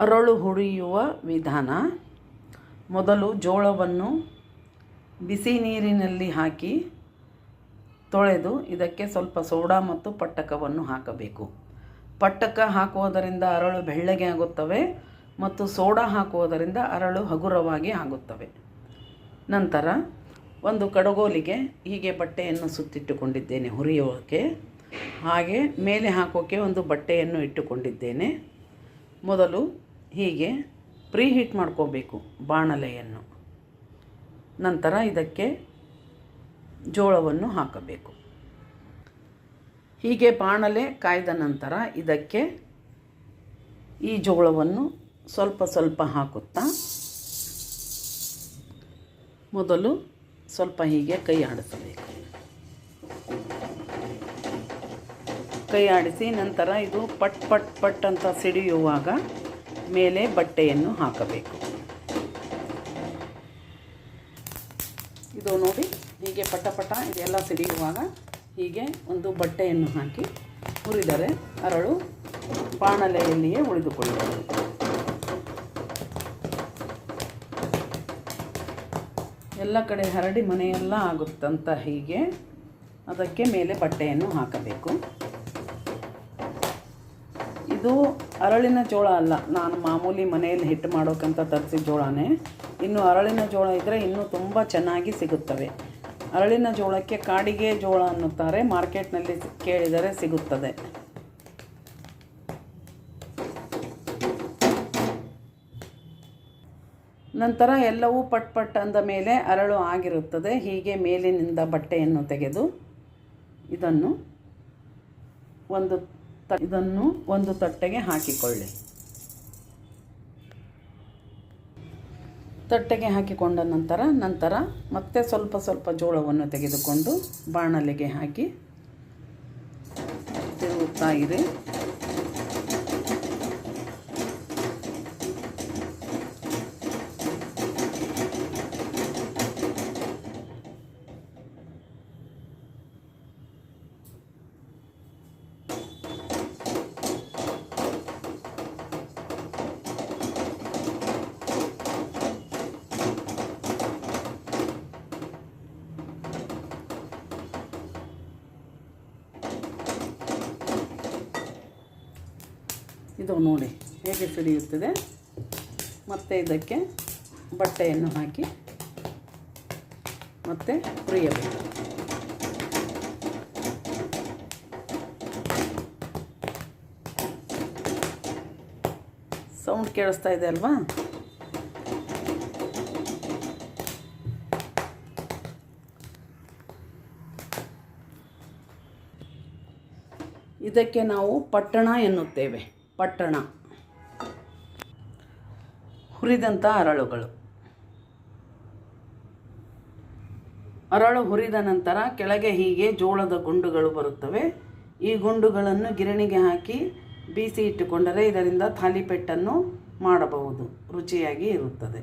ಅರಳು ಹುರಿಯುವ ವಿಧಾನ. ಮೊದಲು ಜೋಳವನ್ನು ಬಿಸಿ ನೀರಿನಲ್ಲಿ ಹಾಕಿ ತೊಳೆದು ಇದಕ್ಕೆ ಸ್ವಲ್ಪ ಸೋಡಾ ಮತ್ತು ಪಟ್ಟಕವನ್ನು ಹಾಕಬೇಕು. ಪಟ್ಟಕ ಹಾಕುವುದರಿಂದ ಅರಳು ಬೆಳ್ಳಗೆ ಆಗುತ್ತವೆ ಮತ್ತು ಸೋಡಾ ಹಾಕುವುದರಿಂದ ಅರಳು ಹಗುರವಾಗಿ ಆಗುತ್ತವೆ. ನಂತರ ಒಂದು ಕಡಗೋಲಿಗೆ ಹೀಗೆ ಬಟ್ಟೆಯನ್ನು ಸುತ್ತಿಟ್ಟುಕೊಂಡಿದ್ದೇನೆ ಹುರಿಯೋಕ್ಕೆ. ಹಾಗೆ ಮೇಲೆ ಹಾಕೋಕ್ಕೆ ಒಂದು ಬಟ್ಟೆಯನ್ನು ಇಟ್ಟುಕೊಂಡಿದ್ದೇನೆ. ಮೊದಲು ಹೀಗೆ ಪ್ರೀಹೀಟ್ ಮಾಡ್ಕೋಬೇಕು ಬಾಣಲೆಯನ್ನು. ನಂತರ ಇದಕ್ಕೆ ಜೋಳವನ್ನು ಹಾಕಬೇಕು. ಹೀಗೆ ಬಾಣಲೆ ಕಾಯ್ದ ನಂತರ ಇದಕ್ಕೆ ಈ ಜೋಳವನ್ನು ಸ್ವಲ್ಪ ಸ್ವಲ್ಪ ಹಾಕುತ್ತಾ ಮೊದಲು ಸ್ವಲ್ಪ ಹೀಗೆ ಕೈ ಆಡಿಸಬೇಕು. ಕೈ ಆಡಿಸಿ ನಂತರ ಇದು ಪಟ್ ಪಟ್ ಪಟ್ ಅಂತ ಸಿಡಿಯುವಾಗ ಮೇಲೆ ಬಟ್ಟೆಯನ್ನು ಹಾಕಬೇಕು. ಇದು ನೋಡಿ ಹೀಗೆ ಪಟ ಪಟ ಇದೆಲ್ಲ ಸಿಡಿಯುವಾಗ ಹೀಗೆ ಒಂದು ಬಟ್ಟೆಯನ್ನು ಹಾಕಿ ಹುರಿದರೆ ಅರಳು ಬಾಣಲೆಯಲ್ಲಿಯೇ ಉಳಿದುಕೊಳ್ಳುವುದು. ಎಲ್ಲ ಕಡೆ ಹರಡಿ ಮನೆಯೆಲ್ಲ ಆಗುತ್ತಂತ ಹೀಗೆ ಅದಕ್ಕೆ ಮೇಲೆ ಬಟ್ಟೆಯನ್ನು ಹಾಕಬೇಕು. ಇದು ಅರಳಿನ ಜೋಳ ಅಲ್ಲ, ನಾನು ಮಾಮೂಲಿ ಮನೆಯಲ್ಲಿ ಹಿಟ್ಟು ಮಾಡೋಕ್ಕಂತ ತರಿಸಿದ ಜೋಳನೇ. ಇನ್ನು ಅರಳಿನ ಜೋಳ ಇದ್ದರೆ ಇನ್ನೂ ತುಂಬ ಚೆನ್ನಾಗಿ ಸಿಗುತ್ತವೆ. ಅರಳಿನ ಜೋಳಕ್ಕೆ ಕಾಡಿಗೆ ಜೋಳ ಅನ್ನುತ್ತಾರೆ, ಮಾರ್ಕೆಟ್ನಲ್ಲಿ ಕೇಳಿದರೆ ಸಿಗುತ್ತದೆ. ನಂತರ ಎಲ್ಲವೂ ಪಟ್ ಪಟ್ ಅಂದ ಮೇಲೆ ಅರಳು ಆಗಿರುತ್ತದೆ. ಹೀಗೆ ಮೇಲಿನಿಂದ ಬಟ್ಟೆಯನ್ನು ತೆಗೆದು ಇದನ್ನು ಒಂದು ತಟ್ಟೆಗೆ ಹಾಕಿಕೊಳ್ಳಿ. ತಟ್ಟೆಗೆ ಹಾಕಿಕೊಂಡ ನಂತರ ಮತ್ತೆ ಸ್ವಲ್ಪ ಸ್ವಲ್ಪ ಜೋಳವನ್ನು ತೆಗೆದುಕೊಂಡು ಬಾಣಲೆಗೆ ಹಾಕಿ ತಿರುಗುತ್ತಾ ಇರಿ. ಇದು ನೋಡಿ ಹೇಗೆ ಸಿಡಿಯುತ್ತದೆ. ಮತ್ತು ಇದಕ್ಕೆ ಬಟ್ಟೆಯನ್ನು ಹಾಕಿ ಮತ್ತೆ ಹುರಿಯಬೇಕು. ಸೌಂಡ್ ಕೇಳಿಸ್ತಾ ಇದೆ ಅಲ್ವಾ? ಇದಕ್ಕೆ ನಾವು ಪಟ್ಟಣ ಎನ್ನುತ್ತೇವೆ. ಪಟ್ಟಣ ಹುರಿದಂಥ ಅರಳುಗಳು. ಅರಳು ಹುರಿದ ನಂತರ ಕೆಳಗೆ ಹೀಗೆ ಜೋಳದ ಗುಂಡುಗಳು ಬರುತ್ತವೆ. ಈ ಗುಂಡುಗಳನ್ನು ಗಿರಣಿಗೆ ಹಾಕಿ ಬೀಸಿ ಇಟ್ಟುಕೊಂಡರೆ ಇದರಿಂದ ಥಾಲಿಪೆಟ್ಟನ್ನು ಮಾಡಬಹುದು, ರುಚಿಯಾಗಿ ಇರುತ್ತದೆ.